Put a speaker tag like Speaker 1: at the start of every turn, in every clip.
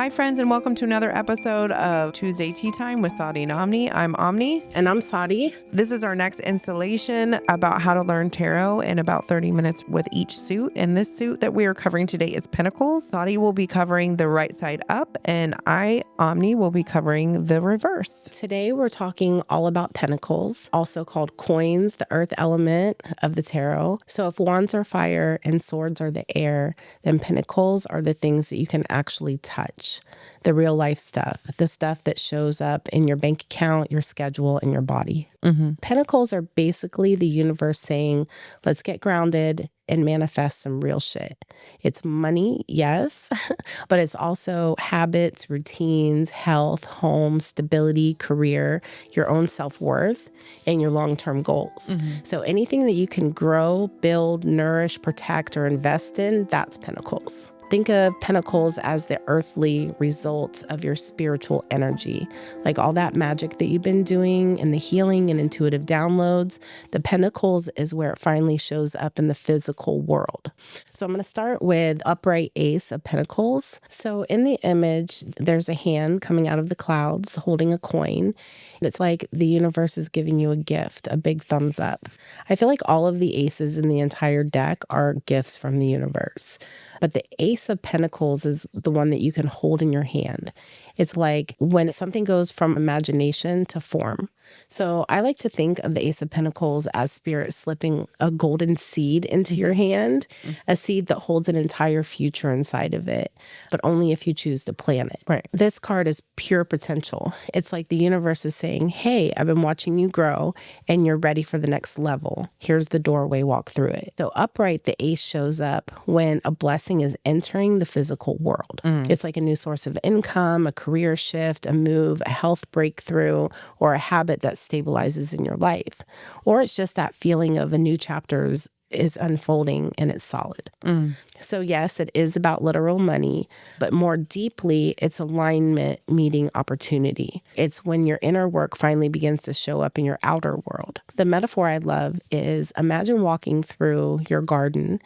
Speaker 1: Hi, friends, and welcome to another episode of Tuesday Tea Time with Sahdi and Omni. I'm Omni.
Speaker 2: And I'm Sahdi.
Speaker 1: This is our next installation about how to learn tarot in about 30 minutes with each suit. And this suit that we are covering today is Pentacles. Sahdi will be covering the right side up, and I, Omni, will be covering the reverse.
Speaker 2: Today we're talking all about Pentacles, also called coins, the earth element of the tarot. So if wands are fire and swords are the air, then Pentacles are the things that you can actually touch. The real life stuff, the stuff that shows up in your bank account, your schedule, and your body. Pentacles are basically the universe saying, let's get grounded and manifest some real shit. It's money, yes, but it's also habits, routines, health, home, stability, career, your own self-worth, and your long-term goals. So anything that you can grow, build, nourish, protect, or invest in, that's Pentacles. Think of Pentacles as the earthly results of your spiritual energy. Like all that magic that you've been doing and the healing and intuitive downloads, the Pentacles is where it finally shows up in the physical world. So I'm going to start with upright Ace of Pentacles. So in the image, there's a hand coming out of the clouds holding a coin. It's like the universe is giving you a gift, a big thumbs up. I feel like all of the aces in the entire deck are gifts from the universe. But the Ace of Pentacles is the one that you can hold in your hand. It's like when something goes from imagination to form. So I like to think of the Ace of Pentacles as spirit slipping a golden seed into your hand, a seed that holds an entire future inside of it, but only if you choose to plant it.
Speaker 1: Right.
Speaker 2: This card is pure potential. It's like the universe is saying, hey, I've been watching you grow and you're ready for the next level. Here's the doorway, walk through it. So upright, the Ace shows up when a blessing is entering the physical world. It's like a new source of income, a career shift, a move, a health breakthrough, or a habit that stabilizes in your life. Or it's just that feeling of a new chapter is unfolding and it's solid. So yes, it is about literal money, but more deeply, it's alignment meeting opportunity. It's when your inner work finally begins to show up in your outer world. The metaphor I love is imagine walking through your garden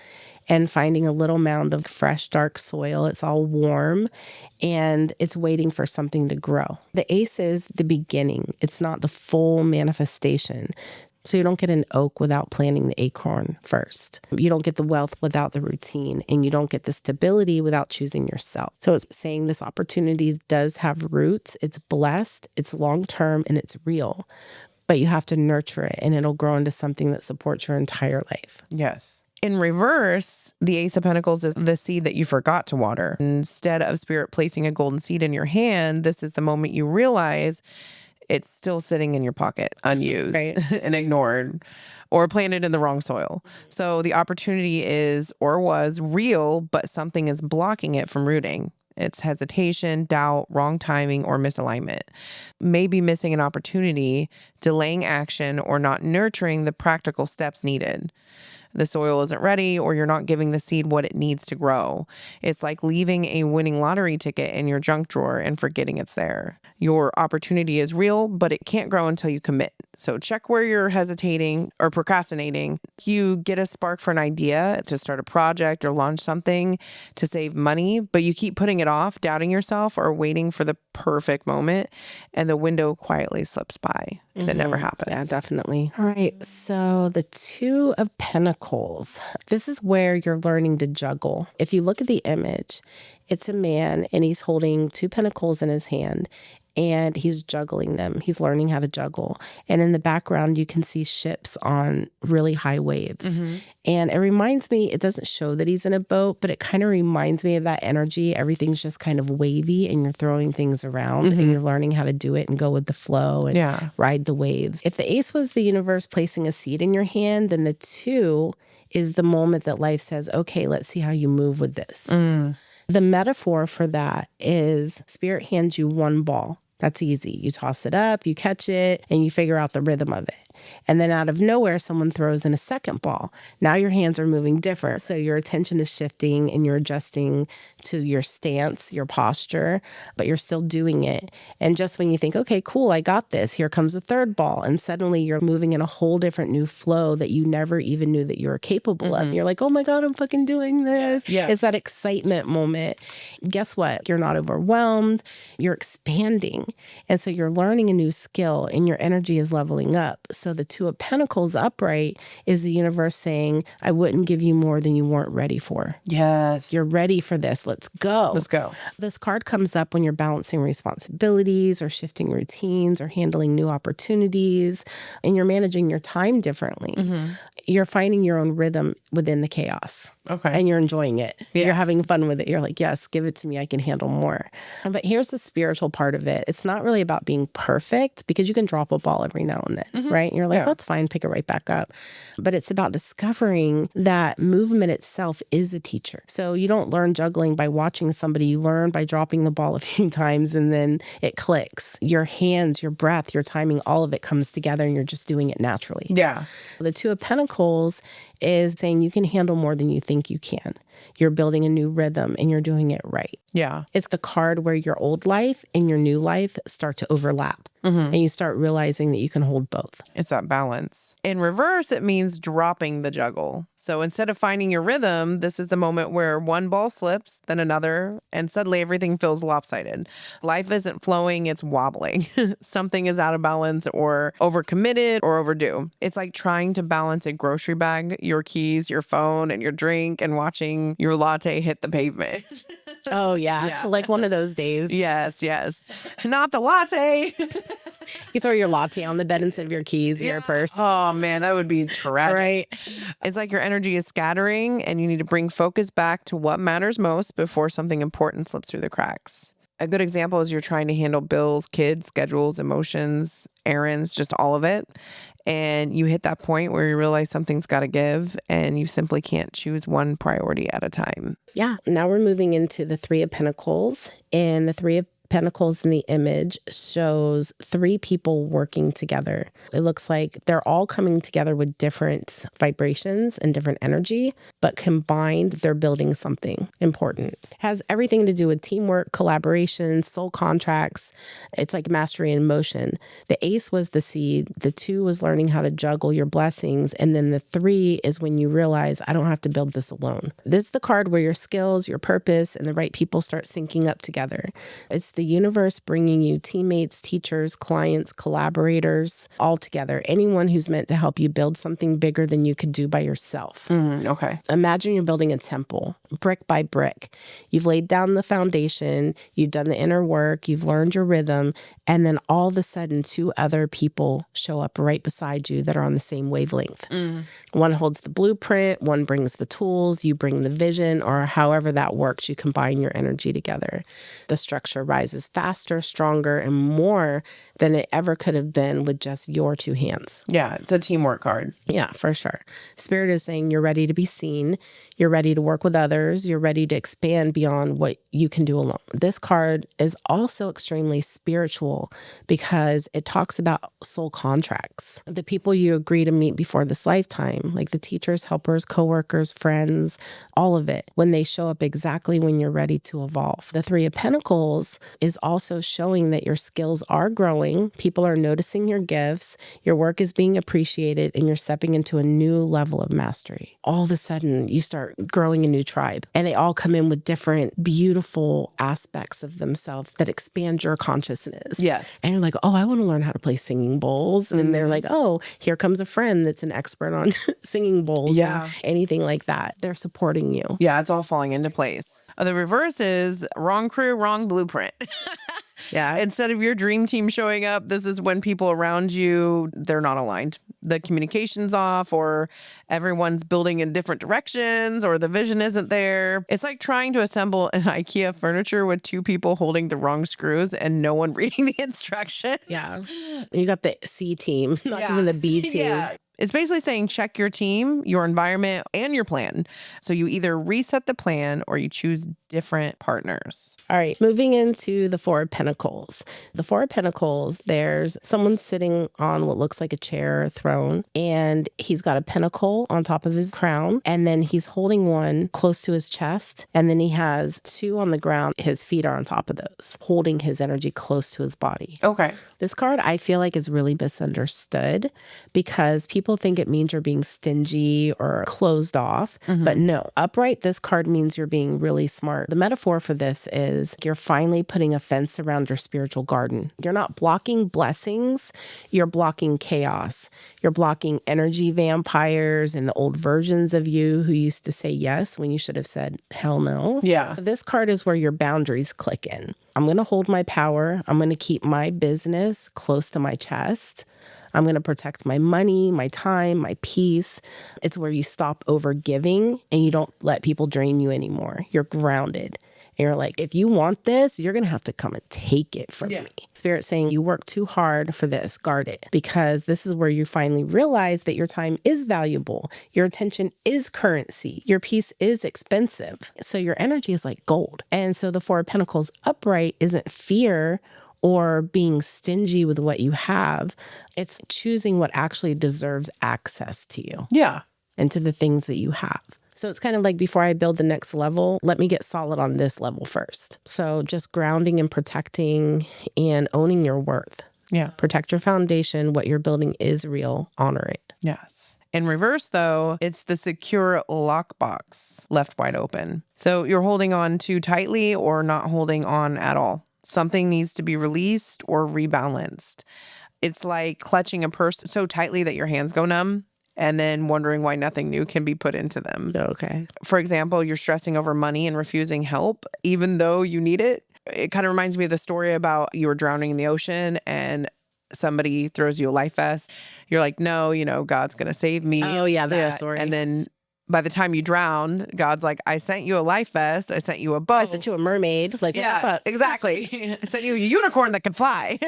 Speaker 2: and finding a little mound of fresh, dark soil. It's all warm and it's waiting for something to grow. The Ace is the beginning. It's not the full manifestation. So you don't get an oak without planting the acorn first. You don't get the wealth without the routine, and you don't get the stability without choosing yourself. So it's saying this opportunity does have roots. It's blessed, it's long-term, and it's real. But you have to nurture it, and it'll grow into something that supports your entire life.
Speaker 1: Yes. In reverse, the Ace of Pentacles is the seed that you forgot to water. Instead of spirit placing a golden seed in your hand, this is the moment you realize it's still sitting in your pocket, unused and ignored, or planted in the wrong soil. So the opportunity is or was real, but something is blocking it from rooting. It's hesitation, doubt, wrong timing, or misalignment. Maybe missing an opportunity, delaying action, or not nurturing the practical steps needed. The soil isn't ready, or you're not giving the seed what it needs to grow. It's like leaving a winning lottery ticket in your junk drawer and forgetting it's there. Your opportunity is real, but it can't grow until you commit. So check where you're hesitating or procrastinating. You get a spark for an idea to start a project or launch something to save money, but you keep putting it off, doubting yourself, or waiting for the perfect moment, and the window quietly slips by and it never happens.
Speaker 2: Yeah, definitely. All right. So the Two of Pentacles. This is where you're learning to juggle. If you look at the image, it's a man and he's holding two pentacles in his hand and he's juggling them. He's learning how to juggle. And in the background, you can see ships on really high waves. And it reminds me, it doesn't show that he's in a boat, but it kind of reminds me of that energy. Everything's just kind of wavy and you're throwing things around and you're learning how to do it and go with the flow and ride the waves. If the Ace was the universe placing a seed in your hand, then the Two is the moment that life says, okay, let's see how you move with this. The metaphor for that is spirit hands you one ball. That's easy. You toss it up, you catch it, and you figure out the rhythm of it. And then out of nowhere, someone throws in a second ball. Now your hands are moving different. So your attention is shifting and you're adjusting to your stance, your posture, but you're still doing it. And just when you think, okay, cool, I got this, here comes a third ball. And suddenly you're moving in a whole different new flow that you never even knew that you were capable of. You're like, oh my God, I'm fucking doing this.
Speaker 1: Yeah.
Speaker 2: It's that excitement moment. Guess what? You're not overwhelmed. You're expanding. And so you're learning a new skill and your energy is leveling up. So the Two of Pentacles upright is the universe saying, I wouldn't give you more than you weren't ready for.
Speaker 1: Yes.
Speaker 2: You're ready for this. Let's go.
Speaker 1: Let's go.
Speaker 2: This card comes up when you're balancing responsibilities or shifting routines or handling new opportunities, and you're managing your time differently. You're finding your own rhythm within the chaos.
Speaker 1: Okay.
Speaker 2: And you're enjoying it.
Speaker 1: Yes.
Speaker 2: You're having fun with it. You're like, yes, give it to me. I can handle more. But here's the spiritual part of it. It's not really about being perfect, because you can drop a ball every now and then, right? And you're like, that's fine. Pick it right back up. But it's about discovering that movement itself is a teacher. So you don't learn juggling by watching somebody. You learn by dropping the ball a few times and then it clicks. Your hands, your breath, your timing, all of it comes together and you're just doing it naturally.
Speaker 1: Yeah.
Speaker 2: The Two of Pentacles is saying you can handle more than you think you can. You're building a new rhythm and you're doing it right.
Speaker 1: Yeah.
Speaker 2: It's the card where your old life and your new life start to overlap. And you start realizing that you can hold both.
Speaker 1: It's that balance. In reverse, it means dropping the juggle. So instead of finding your rhythm, this is the moment where one ball slips, then another, and suddenly everything feels lopsided. Life isn't flowing, it's wobbling. Something is out of balance or overcommitted or overdue. It's like trying to balance a grocery bag, your keys, your phone, and your drink, and watching your latte hit the pavement.
Speaker 2: Oh, yeah. Like one of those days.
Speaker 1: Yes. Not the latte.
Speaker 2: You throw your latte on the bed instead of your keys in your purse.
Speaker 1: Oh, man, that would be tragic.
Speaker 2: Right.
Speaker 1: It's like your energy is scattering and you need to bring focus back to what matters most before something important slips through the cracks. A good example is you're trying to handle bills, kids, schedules, emotions, errands, just all of it. And you hit that point where you realize something's got to give and you simply can't choose one priority at a time.
Speaker 2: Yeah. Now we're moving into the Three of Pentacles, and the Three of Pentacles in the image shows three people working together. It looks like they're all coming together with different vibrations and different energy, but combined, they're building something important. It has everything to do with teamwork, collaboration, soul contracts. It's like mastery in motion. The Ace was the seed. The 2 was learning how to juggle your blessings. And then the 3 is when you realize, I don't have to build this alone. This is the card where your skills, your purpose, and the right people start syncing up together. It's the universe bringing you teammates, teachers, clients, collaborators, all together. Anyone who's meant to help you build something bigger than you could do by yourself.
Speaker 1: Okay.
Speaker 2: Imagine you're building a temple, brick by brick. You've laid down the foundation, you've done the inner work, you've learned your rhythm, and then all of a sudden 2 other people show up right beside you that are on the same wavelength. One holds the blueprint, one brings the tools, you bring the vision, or however that works, you combine your energy together. The structure rises faster, stronger, and more than it ever could have been with just your 2 hands.
Speaker 1: Yeah, it's a teamwork card.
Speaker 2: Yeah, for sure. Spirit is saying you're ready to be seen, you're ready to work with others, you're ready to expand beyond what you can do alone. This card is also extremely spiritual because it talks about soul contracts. The people you agree to meet before this lifetime, like the teachers, helpers, coworkers, friends, all of it, when they show up exactly when you're ready to evolve. The Three of Pentacles is also showing that your skills are growing, people are noticing your gifts, your work is being appreciated, and you're stepping into a new level of mastery. All of a sudden, you start growing a new tribe, and they all come in with different beautiful aspects of themselves that expand your consciousness.
Speaker 1: Yes.
Speaker 2: And you're like, oh, I want to learn how to play singing bowls. And they're like, oh, here comes a friend that's an expert on singing bowls.
Speaker 1: Yeah.
Speaker 2: Anything like that. They're supporting you.
Speaker 1: Yeah, it's all falling into place. The reverse is wrong crew, wrong blueprint.
Speaker 2: Yeah.
Speaker 1: Instead of your dream team showing up, this is when people around you, they're not aligned. The communication's off, or everyone's building in different directions, or the vision isn't there. It's like trying to assemble an IKEA furniture with 2 people holding the wrong screws and no one reading the instruction.
Speaker 2: Yeah. You got the C team, not even the B team.
Speaker 1: Yeah. It's basically saying check your team, your environment, and your plan. So you either reset the plan or you choose different partners.
Speaker 2: All right, moving into the Four of Pentacles. The Four of Pentacles, there's someone sitting on what looks like a chair or throne, and he's got a pentacle on top of his crown, and then he's holding one close to his chest, and then he has two on the ground. His feet are on top of those, holding his energy close to his body.
Speaker 1: Okay.
Speaker 2: This card, I feel like, is really misunderstood because people think it means you're being stingy or closed off. But no, upright, this card means you're being really smart. The metaphor for this is you're finally putting a fence around your spiritual garden. You're not blocking blessings, you're blocking chaos. You're blocking energy vampires and the old versions of you who used to say yes when you should have said hell no.
Speaker 1: Yeah.
Speaker 2: This card is where your boundaries click in. I'm going to hold my power. I'm going to keep my business close to my chest. I'm going to protect my money, my time, my peace. It's where you stop over giving and you don't let people drain you anymore. You're grounded. And you're like, if you want this, you're going to have to come and take it from me. Spirit saying you work too hard for this, guard it. Because this is where you finally realize that your time is valuable. Your attention is currency. Your peace is expensive. So your energy is like gold. And so the Four of Pentacles upright isn't fear or being stingy with what you have. It's choosing what actually deserves access to you.
Speaker 1: Yeah.
Speaker 2: And to the things that you have. So it's kind of like before I build the next level, let me get solid on this level first. So just grounding and protecting and owning your worth.
Speaker 1: Yeah.
Speaker 2: Protect your foundation. What you're building is real. Honor it.
Speaker 1: Yes. In reverse, though, it's the secure lockbox left wide open. So you're holding on too tightly or not holding on at all. Something needs to be released or rebalanced. It's like clutching a purse so tightly that your hands go numb and then wondering why nothing new can be put into them.
Speaker 2: Okay.
Speaker 1: For example, you're stressing over money and refusing help, even though you need it. It kind of reminds me of the story about you were drowning in the ocean and somebody throws you a life vest. You're like, no, God's going to save me.
Speaker 2: Oh, yeah, that story.
Speaker 1: And then by the time you drown, God's like, I sent you a life vest. I sent you a boat.
Speaker 2: I sent you a mermaid. Like,
Speaker 1: yeah,
Speaker 2: what the fuck?
Speaker 1: Exactly. I sent you a unicorn that could fly.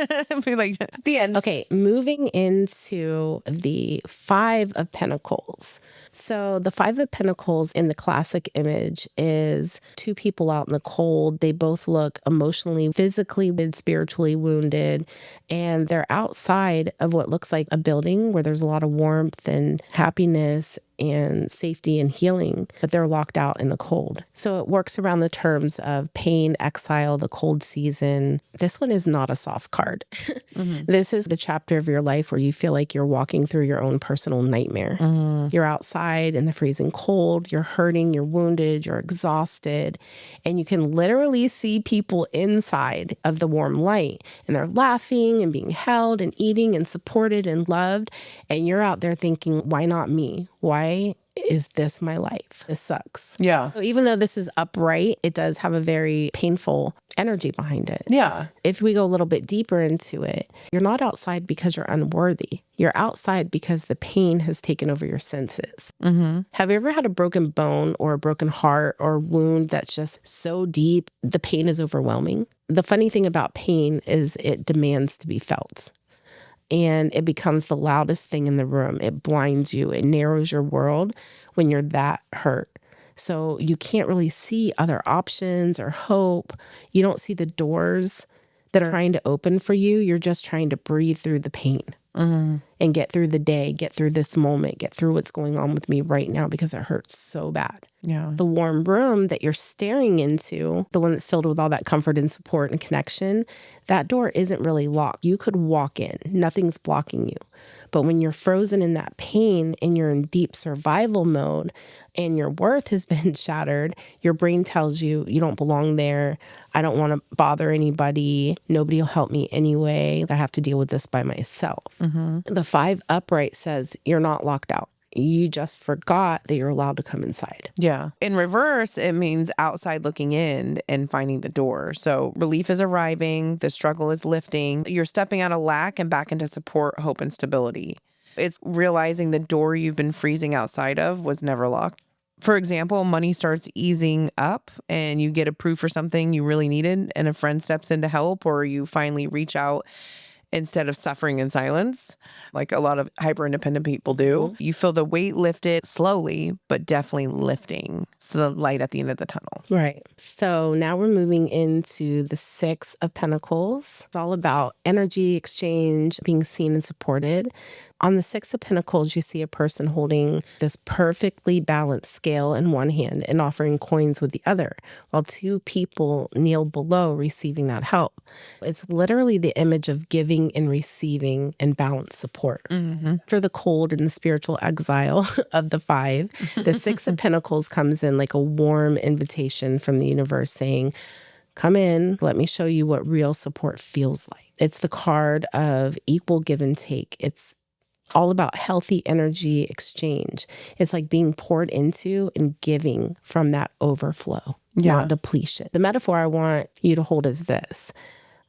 Speaker 1: Be like, the end.
Speaker 2: Okay, moving into the Five of Pentacles. So the Five of Pentacles in the classic image is two people out in the cold. They both look emotionally, physically, and spiritually wounded. And they're outside of what looks like a building where there's a lot of warmth and happiness and safety and healing, but they're locked out in the cold. So it works around the terms of pain, exile, the cold season. This one is not a soft card. This is the chapter of your life where you feel like you're walking through your own personal nightmare. You're outside in the freezing cold, you're hurting, you're wounded, you're exhausted, and you can literally see people inside of the warm light, and they're laughing and being held and eating and supported and loved, and you're out there thinking, why not me? Why is this my life? This sucks.
Speaker 1: Yeah.
Speaker 2: So even though this is upright, it does have a very painful energy behind it.
Speaker 1: Yeah.
Speaker 2: If we go a little bit deeper into it, you're not outside because you're unworthy. You're outside because the pain has taken over your senses. Have you ever had a broken bone or a broken heart or a wound that's just so deep, the pain is overwhelming? The funny thing about pain is it demands to be felt. And it becomes the loudest thing in the room. It blinds you. It narrows your world when you're that hurt. So you can't really see other options or hope. You don't see the doors that are trying to open for you. You're just trying to breathe through the pain and get through the day, get through this moment, get through what's going on with me right now because it hurts so bad.
Speaker 1: Yeah.
Speaker 2: The warm room that you're staring into, the one that's filled with all that comfort and support and connection, that door isn't really locked. You could walk in. Nothing's blocking you. But when you're frozen in that pain and you're in deep survival mode and your worth has been shattered, your brain tells you, you don't belong there. I don't want to bother anybody. Nobody will help me anyway. I have to deal with this by myself. The Five upright says you're not locked out. You just forgot that you're allowed to come inside.
Speaker 1: Yeah. In reverse, it means outside looking in and finding the door. So relief is arriving. The struggle is lifting. You're stepping out of lack and back into support, hope, and stability. It's realizing the door you've been freezing outside of was never locked. For example, money starts easing up and you get approved for something you really needed and a friend steps in to help, or you finally reach out instead of suffering in silence, like a lot of hyper independent people do. You feel the weight lifted slowly, but definitely lifting. It's the light at the end of the tunnel.
Speaker 2: Right. So now we're moving into the Six of Pentacles. It's all about energy exchange, being seen and supported. On the Six of Pentacles, you see a person holding this perfectly balanced scale in one hand and offering coins with the other, while two people kneel below receiving that help. It's literally the image of giving and receiving and balanced support. After the cold and the spiritual exile of the five, the Six of Pentacles comes in like a warm invitation from the universe saying, come in, let me show you what real support feels like. It's the card of equal give and take. It's all about healthy energy exchange. It's like being poured into and giving from that overflow, not depletion. The metaphor I want you to hold is this: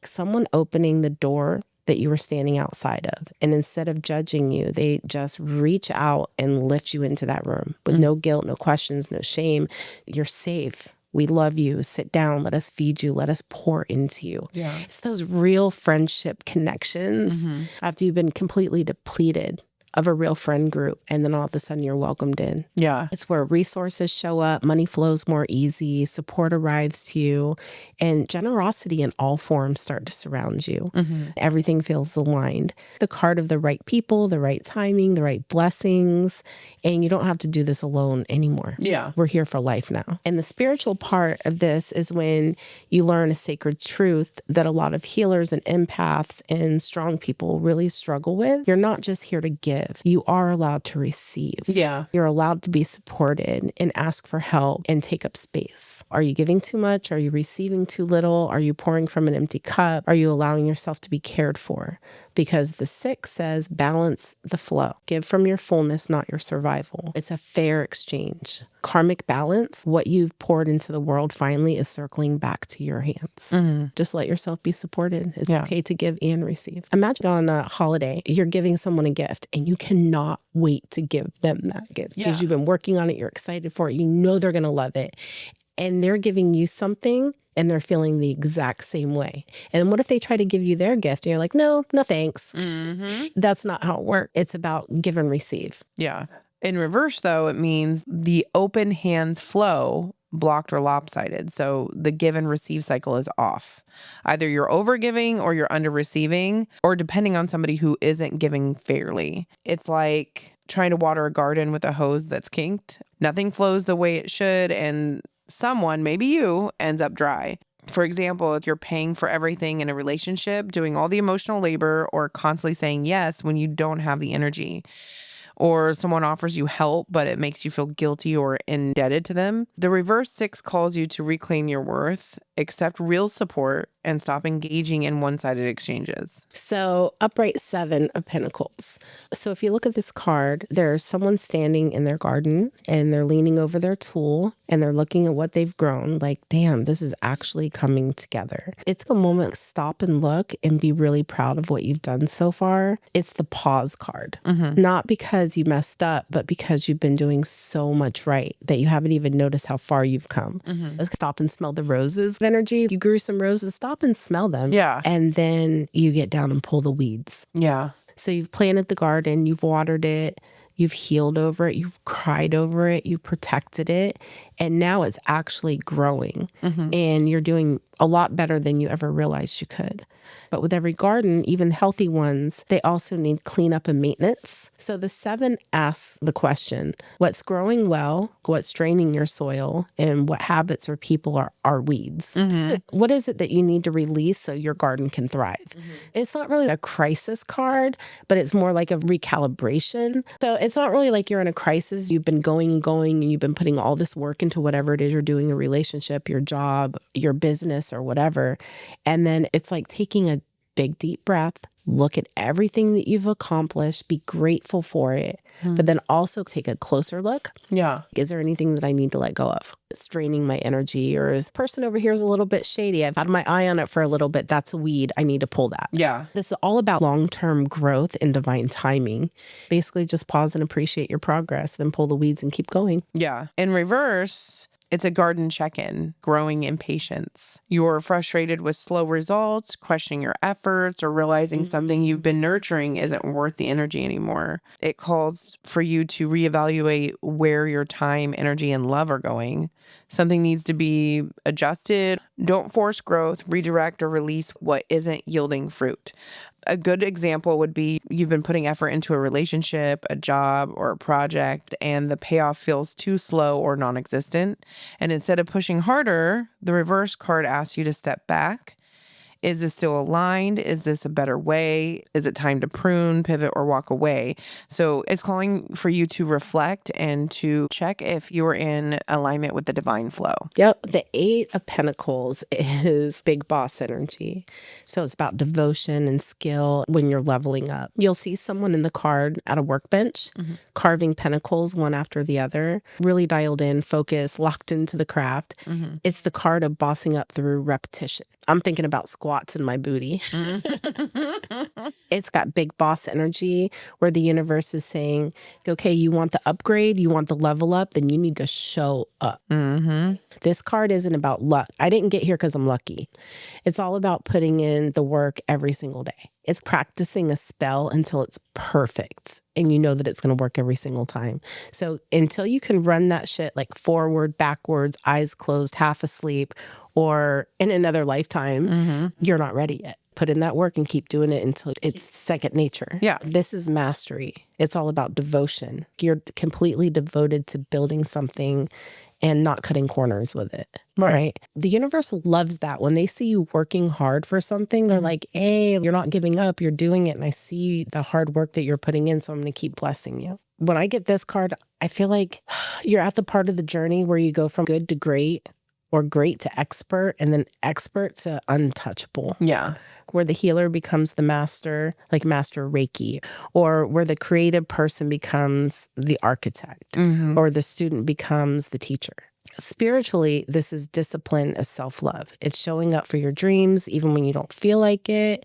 Speaker 2: someone opening the door that you were standing outside of, and instead of judging you, they just reach out and lift you into that room with no guilt, no questions, no shame. You're safe. We love you. Sit down. Let us feed you. Let us pour into you.
Speaker 1: Yeah.
Speaker 2: It's those real friendship connections after you've been completely depleted of a real friend group, and then all of a sudden you're welcomed in.
Speaker 1: Yeah.
Speaker 2: It's where resources show up, money flows more easy, support arrives to you, and generosity in all forms start to surround you. Everything feels aligned. The card of the right people, the right timing, the right blessings, and you don't have to do this alone anymore.
Speaker 1: Yeah.
Speaker 2: We're here for life now. And the spiritual part of this is when you learn a sacred truth that a lot of healers and empaths and strong people really struggle with. You're not just here to give. You are allowed to receive.
Speaker 1: Yeah.
Speaker 2: You're allowed to be supported and ask for help and take up space. Are you giving too much? Are you receiving too little? Are you pouring from an empty cup? Are you allowing yourself to be cared for? Because the Six says balance the flow. Give from your fullness, not your survival. It's a fair exchange. Karmic balance, what you've poured into the world finally is circling back to your hands. Just let yourself be supported. It's okay to give and receive. Imagine on a holiday, you're giving someone a gift and you cannot wait to give them that gift because you've been working on it. You're excited for it. You know they're going to love it. And they're giving you something and they're feeling the exact same way. And what if they try to give you their gift and you're like, no thanks. That's not how it works. It's about give and receive.
Speaker 1: Yeah. In reverse, though, it means the open hands flow blocked or lopsided. So the give and receive cycle is off. Either you're over giving or you're under receiving, or depending on somebody who isn't giving fairly. It's like trying to water a garden with a hose that's kinked. Nothing flows the way it should, and someone, maybe you, ends up dry. For example, if you're paying for everything in a relationship, doing all the emotional labor, or constantly saying yes when you don't have the energy, or someone offers you help, but it makes you feel guilty or indebted to them. The reverse Six calls you to reclaim your worth, accept real support, and stop engaging in one-sided exchanges.
Speaker 2: So upright Seven of Pentacles. So if you look at this card, there's someone standing in their garden and they're leaning over their tool and they're looking at what they've grown like, damn, this is actually coming together. It's a moment to stop and look and be really proud of what you've done so far. It's the pause card. Not because you messed up, but because you've been doing so much right that you haven't even noticed how far you've come. Let's stop and smell the roses of energy. You grew some roses, stop and smell them.
Speaker 1: Yeah.
Speaker 2: And then you get down and pull the weeds.
Speaker 1: Yeah.
Speaker 2: So you've planted the garden, you've watered it, you've healed over it, you've cried over it, you protected it, and now it's actually growing. And you're doing a lot better than you ever realized you could. But with every garden, even healthy ones, they also need cleanup and maintenance. So the Seven asks the question, what's growing well, what's draining your soil, and what habits or people are weeds? What is it that you need to release so your garden can thrive? It's not really a crisis card, but it's more like a recalibration. So it's not really like you're in a crisis. You've been going and you've been putting all this work into whatever it is you're doing, a relationship, your job, your business, or whatever. And then it's like taking a big deep breath, look at everything that you've accomplished, be grateful for it, but then also take a closer look.
Speaker 1: Yeah.
Speaker 2: Is there anything that I need to let go of? It's draining my energy, or is the person over here is a little bit shady. I've had my eye on it for a little bit. That's a weed. I need to pull that.
Speaker 1: Yeah.
Speaker 2: This is all about long-term growth and divine timing. Basically just pause and appreciate your progress, then pull the weeds and keep going.
Speaker 1: Yeah. In reverse, It's a garden check-in, growing impatience. You're frustrated with slow results, questioning your efforts, or realizing something you've been nurturing isn't worth the energy anymore. It calls for you to reevaluate where your time, energy, and love are going. Something needs to be adjusted. Don't force growth, redirect, or release what isn't yielding fruit. A good example would be you've been putting effort into a relationship, a job, or a project, and the payoff feels too slow or non-existent. And instead of pushing harder, the reverse card asks you to step back. Is this still aligned? Is this a better way? Is it time to prune, pivot, or walk away? So it's calling for you to reflect and to check if you're in alignment with the divine flow.
Speaker 2: Yep. The Eight of Pentacles is big boss energy. So it's about devotion and skill when you're leveling up. You'll see someone in the card at a workbench carving pentacles one after the other, really dialed in, focused, locked into the craft. It's the card of bossing up through repetition. I'm thinking about squats in my booty. It's got big boss energy where the universe is saying, okay, you want the upgrade, you want the level up, then you need to show up. This card isn't about luck. I didn't get here because I'm lucky. It's all about putting in the work every single day. It's practicing a spell until it's perfect and you know that it's going to work every single time. So until you can run that shit like forward, backwards, eyes closed, half asleep, or in another lifetime, you're not ready yet. Put in that work and keep doing it until it's second nature.
Speaker 1: Yeah.
Speaker 2: This is mastery. It's all about devotion. You're completely devoted to building something and not cutting corners with it. Right. The universe loves that. When they see you working hard for something, they're like, hey, you're not giving up, you're doing it. And I see the hard work that you're putting in, so I'm going to keep blessing you. When I get this card, I feel like you're at the part of the journey where you go from good to great, or great to expert, and then expert to untouchable.
Speaker 1: Yeah.
Speaker 2: Where the healer becomes the master, like Master Reiki, or where the creative person becomes the architect, or the student becomes the teacher. Spiritually, this is discipline as self-love. It's showing up for your dreams even when you don't feel like it.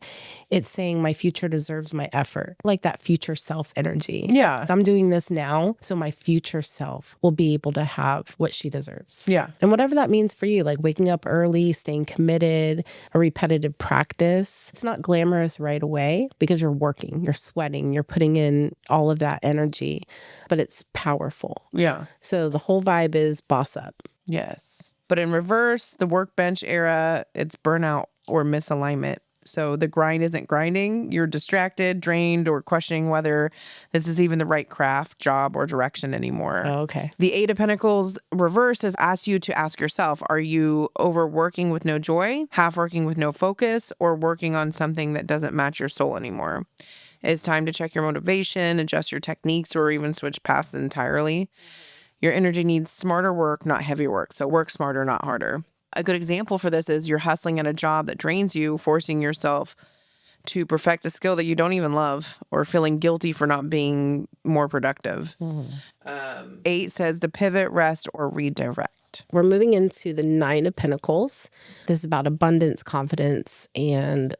Speaker 2: It's saying my future deserves my effort, like that future self energy.
Speaker 1: Yeah.
Speaker 2: I'm doing this now, so my future self will be able to have what she deserves.
Speaker 1: Yeah.
Speaker 2: And whatever that means for you, like waking up early, staying committed, a repetitive practice. It's not glamorous right away because you're working, you're sweating, you're putting in all of that energy, but it's powerful.
Speaker 1: Yeah.
Speaker 2: So the whole vibe is boss up.
Speaker 1: Yes. But in reverse, the workbench era, it's burnout or misalignment. So the grind isn't grinding. You're distracted, drained, or questioning whether this is even the right craft, job, or direction anymore.
Speaker 2: Oh, okay.
Speaker 1: The Eight of Pentacles reverse has asked you to ask yourself, are you overworking with no joy, half working with no focus, or working on something that doesn't match your soul anymore? It's time to check your motivation, adjust your techniques, or even switch paths entirely. Your energy needs smarter work, not heavy work. So work smarter, not harder. A good example for this is you're hustling at a job that drains you, forcing yourself to perfect a skill that you don't even love, or feeling guilty for not being more productive. 8 says to pivot, rest, or redirect.
Speaker 2: We're moving into the Nine of Pentacles. This is about abundance, confidence, and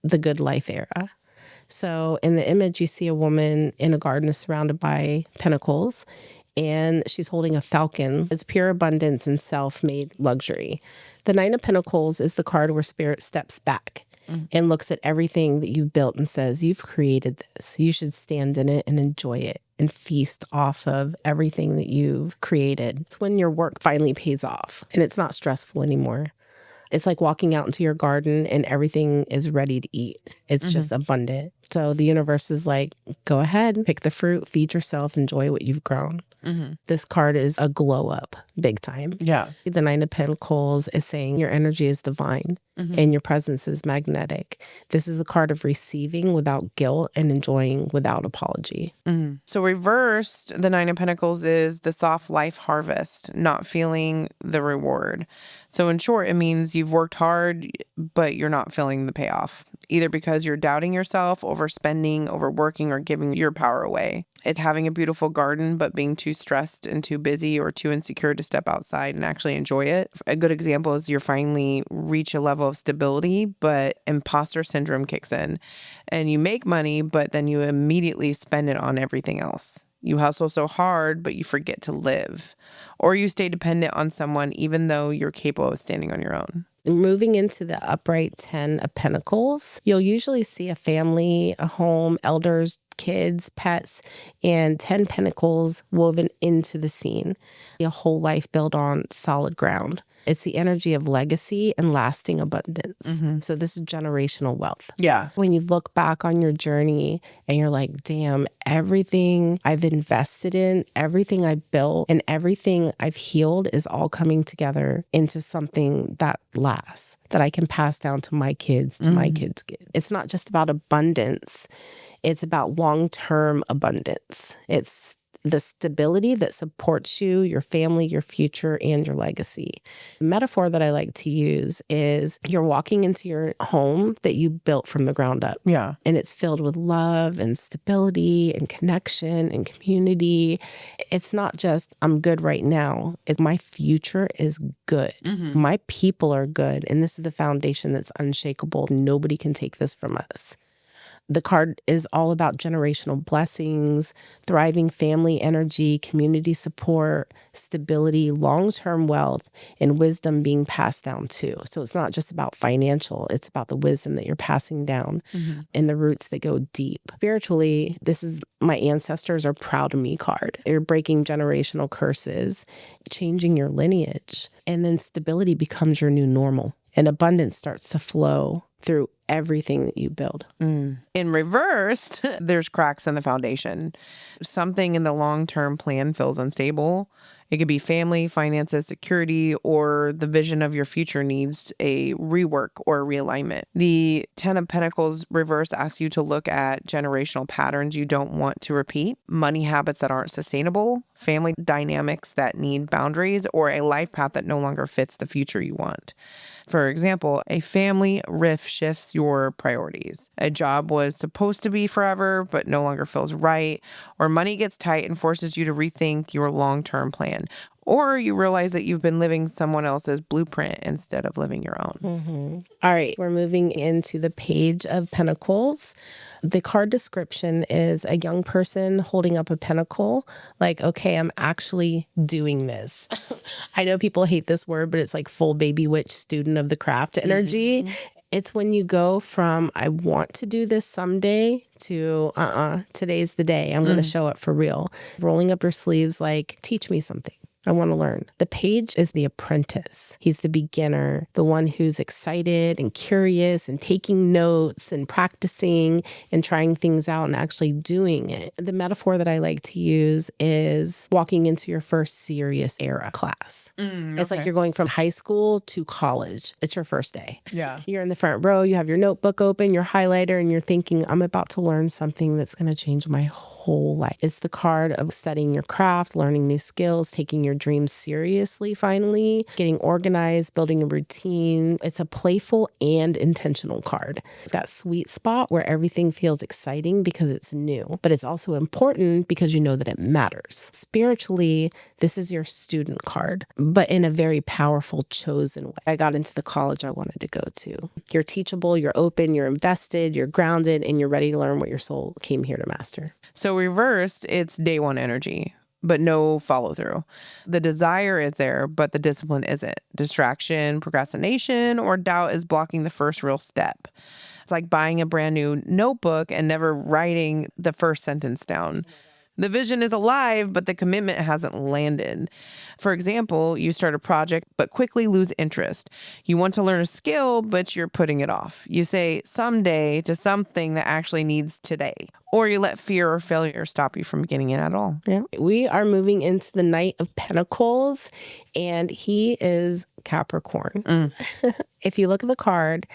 Speaker 2: the good life era. So in the image, you see a woman in a garden surrounded by pentacles, and she's holding a falcon. It's pure abundance and self-made luxury. The Nine of Pentacles is the card where spirit steps back and looks at everything that you've built and says, you've created this. You should stand in it and enjoy it and feast off of everything that you've created. It's when your work finally pays off and it's not stressful anymore. It's like walking out into your garden and everything is ready to eat. It's just abundant. So the universe is like, go ahead, pick the fruit, feed yourself, enjoy what you've grown. This card is a glow up big time.
Speaker 1: Yeah.
Speaker 2: The Nine of Pentacles is saying your energy is divine and your presence is magnetic. This is the card of receiving without guilt and enjoying without apology.
Speaker 1: So reversed, the Nine of Pentacles is the soft life harvest, not feeling the reward. So in short, it means you've worked hard, but you're not feeling the payoff, either because you're doubting yourself, overspending, overworking, or giving your power away. It's having a beautiful garden, but being too stressed and too busy or too insecure to step outside and actually enjoy it. A good example is you finally reach a level of stability, but imposter syndrome kicks in and you make money, but then you immediately spend it on everything else. You hustle so hard, but you forget to live. Or you stay dependent on someone even though you're capable of standing on your own.
Speaker 2: Moving into the upright 10 of Pentacles, you'll usually see a family, a home, elders, kids, pets, and 10 Pentacles woven into the scene. A whole life built on solid ground. It's the energy of legacy and lasting abundance. So this is generational wealth.
Speaker 1: Yeah.
Speaker 2: When you look back on your journey and you're like, damn, everything I've invested in, everything I built, and everything I've healed is all coming together into something that lasts, that I can pass down to my kids, to my kids' kids. It's not just about abundance. It's about long-term abundance. It's the stability that supports you, your family, your future, and your legacy. The metaphor that I like to use is you're walking into your home that you built from the ground up.
Speaker 1: Yeah.
Speaker 2: And it's filled with love and stability and connection and community. It's not just, I'm good right now. It's my future is good. My people are good. And this is the foundation that's unshakable. Nobody can take this from us. The card is all about generational blessings, thriving family energy, community support, stability, long-term wealth, and wisdom being passed down too. So it's not just about financial, it's about the wisdom that you're passing down and the roots that go deep. Spiritually, this is my ancestors are proud of me card. You're breaking generational curses, changing your lineage, and then stability becomes your new normal. And abundance starts to flow through everything that you build.
Speaker 1: In reversed, there's cracks in the foundation. Something in the long-term plan feels unstable. It could be family, finances, security, or the vision of your future needs a rework or a realignment. The 10 of Pentacles reverse asks you to look at generational patterns you don't want to repeat, money habits that aren't sustainable, family dynamics that need boundaries, or a life path that no longer fits the future you want. For example, a family rift shifts your priorities. A job was supposed to be forever, but no longer feels right. Or money gets tight and forces you to rethink your long-term plan. Or you realize that you've been living someone else's blueprint instead of living your own.
Speaker 2: All right, we're moving into the Page of Pentacles. The card description is a young person holding up a pentacle, like, okay, I'm actually doing this. I know people hate this word, but it's like full baby witch student of the craft energy. It's when you go from, I want to do this someday to, today's the day. I'm going to show up for real. Rolling up your sleeves like, teach me something. I want to learn. The page is the apprentice. He's the beginner, the one who's excited and curious and taking notes and practicing and trying things out and actually doing it. The metaphor that I like to use is walking into your first serious era class. It's like you're going from high school to college. It's your first day.
Speaker 1: Yeah.
Speaker 2: You're in the front row, you have your notebook open, your highlighter, and you're thinking, I'm about to learn something that's going to change my whole life. It's the card of studying your craft, learning new skills, taking your dreams seriously, finally, getting organized, building a routine. It's a playful and intentional card. It's that sweet spot where everything feels exciting because it's new, but it's also important because you know that it matters. Spiritually, this is your student card, but in a very powerful, chosen way. I got into the college I wanted to go to. You're teachable, you're open, you're invested, you're grounded, and you're ready to learn what your soul came here to master.
Speaker 1: So reversed, it's day one energy, but no follow through. The desire is there, but the discipline isn't. Distraction, procrastination, or doubt is blocking the first real step. It's like buying a brand new notebook and never writing the first sentence down. The vision is alive, but the commitment hasn't landed. For example, you start a project, but quickly lose interest. You want to learn a skill, but you're putting it off. You say someday to something that actually needs today. Or you let fear or failure stop you from beginning it at all.
Speaker 2: Yeah. We are moving into the Knight of Pentacles, and he is Capricorn. If you look at the card,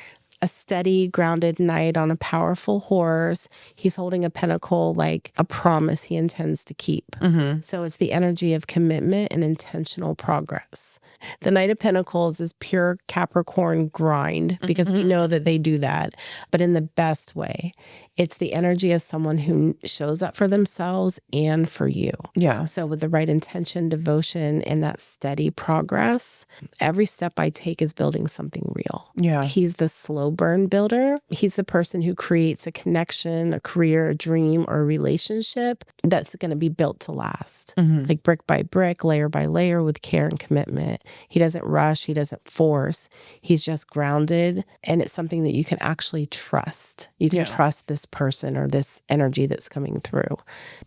Speaker 2: a steady, grounded knight on a powerful horse. He's holding a pentacle like a promise he intends to keep. So it's the energy of commitment and intentional progress. The Knight of Pentacles is pure Capricorn grind because we know that they do that, but in the best way. It's the energy of someone who shows up for themselves and for you.
Speaker 1: Yeah.
Speaker 2: So with the right intention, devotion, and that steady progress, every step I take is building something real.
Speaker 1: Yeah.
Speaker 2: He's the slow burn builder. He's the person who creates a connection, a career, a dream, or a relationship that's going to be built to last,
Speaker 1: Mm-hmm.
Speaker 2: like brick by brick, layer by layer, with care and commitment. He doesn't rush. He doesn't force. He's just grounded. And it's something that you can actually trust. You can trust this person or this energy that's coming through.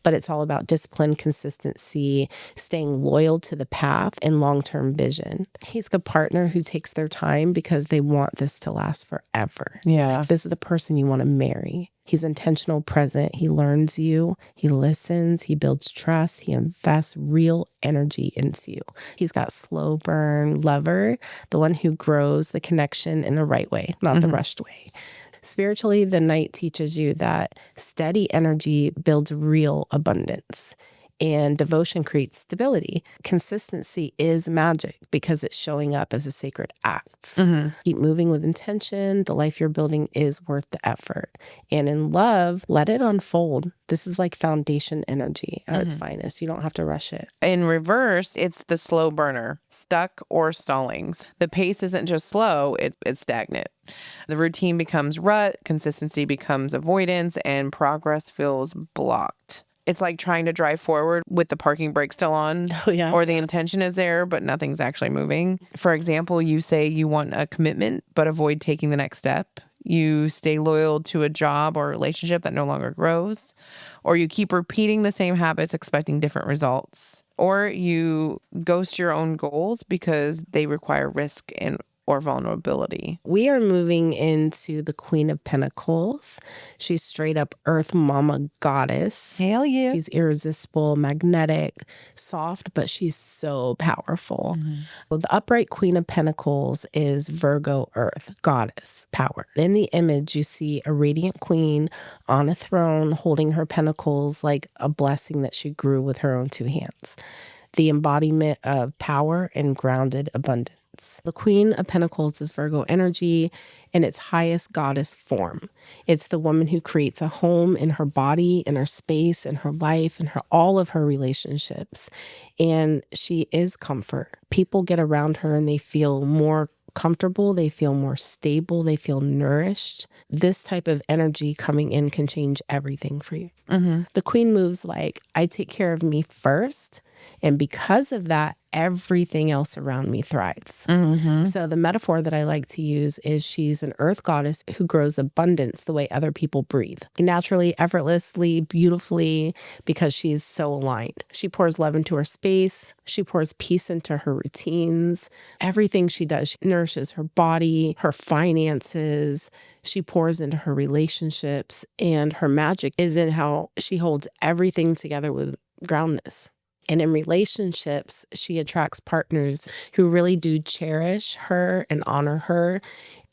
Speaker 2: But it's all about discipline, consistency, staying loyal to the path, and long-term vision. He's the partner who takes their time because they want this to last forever.
Speaker 1: Yeah.
Speaker 2: Like, this is the person you want to marry. He's intentional, present. He learns you. He listens. He builds trust. He invests real energy into you. He's got slow burn lover, the one who grows the connection in the right way, not the rushed way. Spiritually, the Knight teaches you that steady energy builds real abundance. And devotion creates stability. Consistency is magic because it's showing up as a sacred act. Keep moving with intention. The life you're building is worth the effort. And in love, let it unfold. This is like foundation energy at its finest. You don't have to rush it.
Speaker 1: In reverse, it's the slow burner, stuck or stallings. The pace isn't just slow, it's stagnant. The routine becomes rut, consistency becomes avoidance, and progress feels blocked. It's like trying to drive forward with the parking brake still on.
Speaker 2: Oh, yeah.
Speaker 1: Or the intention is there, but nothing's actually moving. For example, you say you want a commitment, but avoid taking the next step. You stay loyal to a job or relationship that no longer grows. Or you keep repeating the same habits, expecting different results. Or you ghost your own goals because they require risk or vulnerability.
Speaker 2: We are moving into the Queen of Pentacles. She's straight up Earth Mama goddess.
Speaker 1: Hell yeah.
Speaker 2: She's irresistible, magnetic, soft, but she's so powerful. Well, the upright Queen of Pentacles is Virgo Earth, goddess, power. In the image, you see a radiant queen on a throne holding her pentacles like a blessing that she grew with her own two hands. The embodiment of power and grounded abundance. The Queen of Pentacles is Virgo energy in its highest goddess form. It's the woman who creates a home in her body, in her space, in her life, in all of her relationships. And she is comfort. People get around her and they feel more comfortable, they feel more stable, they feel nourished. This type of energy coming in can change everything for you. The Queen moves like, I take care of me first. And because of that, everything else around me thrives. So the metaphor that I like to use is she's an earth goddess who grows abundance the way other people breathe. Naturally, effortlessly, beautifully, because she's so aligned. She pours love into her space. She pours peace into her routines. Everything she does, she nourishes her body, her finances. She pours into her relationships. And her magic is in how she holds everything together with groundness. And in relationships, she attracts partners who really do cherish her and honor her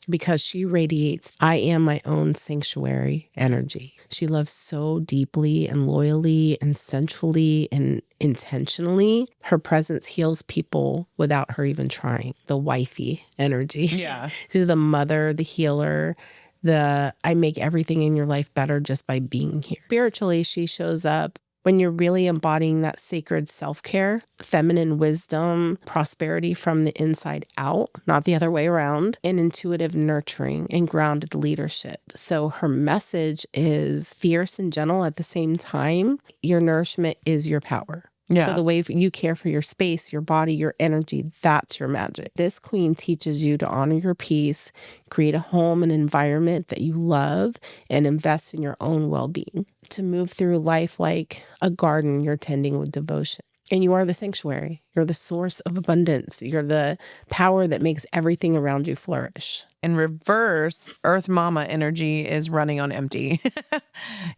Speaker 2: because she radiates, I am my own sanctuary energy. She loves so deeply and loyally and sensually and intentionally. Her presence heals people without her even trying. The wifey energy.
Speaker 1: Yeah.
Speaker 2: She's the mother, the healer. I make everything in your life better just by being here. Spiritually, she shows up when you're really embodying that sacred self-care, feminine wisdom, prosperity from the inside out, not the other way around, and intuitive nurturing and grounded leadership. So her message is fierce and gentle at the same time. Your nourishment is your power.
Speaker 1: Yeah.
Speaker 2: So the way you care for your space, your body, your energy, that's your magic. This queen teaches you to honor your peace, create a home and environment that you love, and invest in your own well-being. To move through life like a garden you're tending with devotion. And you are the sanctuary. You're the source of abundance. You're the power that makes everything around you flourish.
Speaker 1: In reverse, Earth Mama energy is running on empty.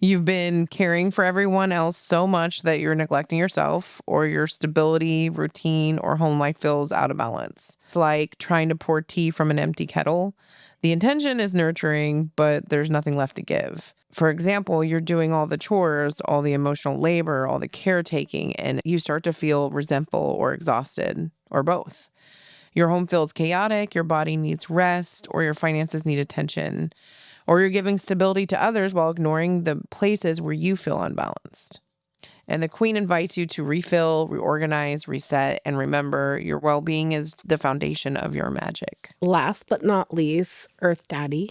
Speaker 1: You've been caring for everyone else so much that you're neglecting yourself, or your stability, routine, or home life feels out of balance. It's like trying to pour tea from an empty kettle. The intention is nurturing, but there's nothing left to give. For example, you're doing all the chores, all the emotional labor, all the caretaking, and you start to feel resentful or exhausted, or both. Your home feels chaotic, your body needs rest, or your finances need attention. Or you're giving stability to others while ignoring the places where you feel unbalanced. And the Queen invites you to refill, reorganize, reset, and remember your well-being is the foundation of your magic.
Speaker 2: Last but not least, Earth Daddy.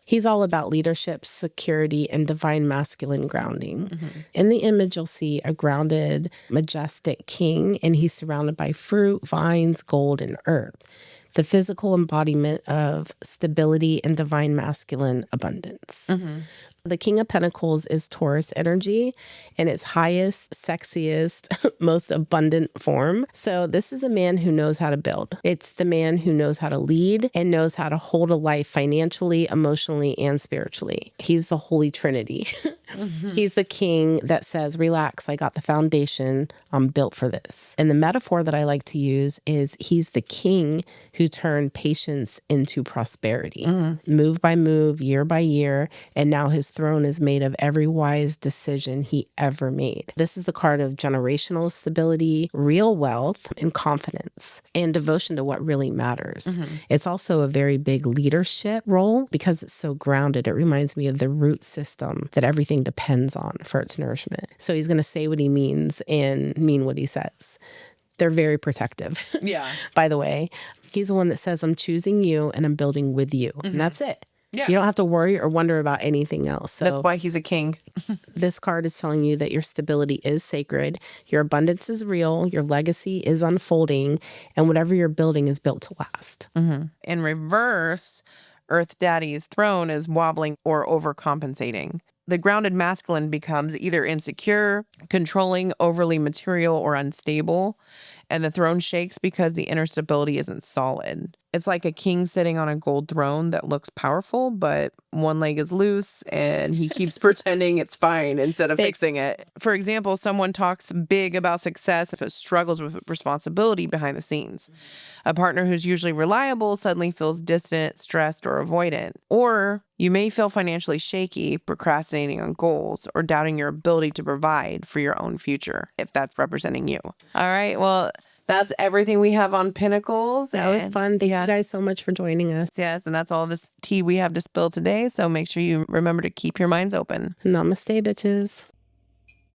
Speaker 2: He's all about leadership, security, and divine masculine grounding. In the image, you'll see a grounded, majestic king, and he's surrounded by fruit, vines, gold, and earth, the physical embodiment of stability and divine masculine abundance. The King of Pentacles is Taurus energy in its highest, sexiest, most abundant form. So this is a man who knows how to build. It's the man who knows how to lead and knows how to hold a life financially, emotionally, and spiritually. He's the Holy Trinity. He's the king that says, relax, I got the foundation. I'm built for this. And the metaphor that I like to use is he's the king who turned patience into prosperity, move by move, year by year. And now his throne is made of every wise decision he ever made. This is the card of generational stability, real wealth, and confidence, and devotion to what really matters. It's also a very big leadership role because it's so grounded. It reminds me of the root system that everything depends on for its nourishment. So he's going to say what he means and mean what he says. They're very protective.
Speaker 1: Yeah.
Speaker 2: By the way, he's the one that says, I'm choosing you and I'm building with you. And that's it.
Speaker 1: Yeah.
Speaker 2: You don't have to worry or wonder about anything else. So
Speaker 1: That's why he's a king.
Speaker 2: this card is telling you that your stability is sacred, your abundance is real, your legacy is unfolding, and whatever you're building is built to last.
Speaker 1: In reverse, Earth Daddy's throne is wobbling or overcompensating. The grounded masculine becomes either insecure, controlling, overly material, or unstable. And the throne shakes because the inner stability isn't solid. It's like a king sitting on a gold throne that looks powerful, but one leg is loose and he keeps pretending it's fine instead of fixing it. For example, someone talks big about success but struggles with responsibility behind the scenes. A partner who's usually reliable suddenly feels distant, stressed, or avoidant. Or you may feel financially shaky, procrastinating on goals, or doubting your ability to provide for your own future, if that's representing you. All right, well, that's everything we have on Pentacles.
Speaker 2: That was fun. Thank you guys so much for joining us.
Speaker 1: Yes, and that's all this tea we have to spill today. So make sure you remember to keep your minds open.
Speaker 2: Namaste, bitches.